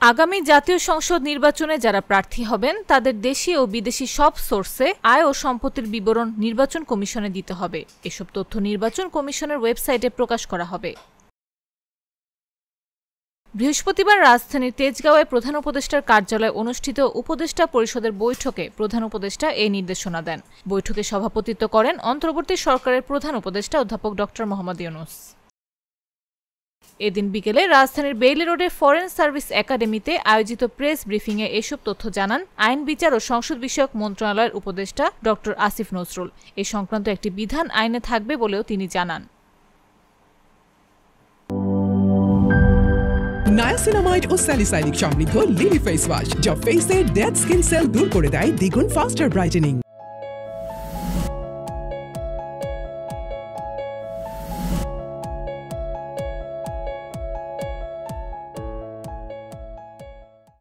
আগামী জাতীয় সংসদ নির্বাচনে যারা প্রার্থী হবেন তাদের দেশি ও বিদেশি সব সোর্সে আয় ও সম্পত্তির বিবরণ নির্বাচন কমিশনে দিতে হবে। এসব তথ্য নির্বাচন কমিশনের ওয়েবসাইটে প্রকাশ করা হবে। বৃহস্পতিবার রাজধানীর তেজগাঁওয়ে প্রধান উপদেষ্টার কার্যালয়ে অনুষ্ঠিত উপদেষ্টা পরিষদের বৈঠকে প্রধান উপদেষ্টা এই নির্দেশনা দেন। বৈঠকে সভাপতিত্ব করেন অন্তর্বর্তী সরকারের প্রধান উপদেষ্টা অধ্যাপক ড. মোহাম্মদ ইউনূস। এদিন বিকেলে রাজধানীর বেইলি রোডের ফরেন সার্ভিস একাডেমিতে আয়োজিত প্রেস ব্রিফিংয়ে এসব তথ্য জানান আইন বিচার ও সংসদ বিষয়ক মন্ত্রণালয়ের উপদেষ্টা ড. আসিফ নজরুল। এ সংক্রান্ত একটি বিধান আইনে থাকবে বলেও তিনি জানান। নায়াসিনামাইড ও স্যালিসাইলিক সমৃদ্ধ লিলি ফেস ওয়াশ, যা ফেসের ডেড স্কিন সেল দূর করে দেয় দ্বিগুণ ফাস্টার ব্রাইটেনিং।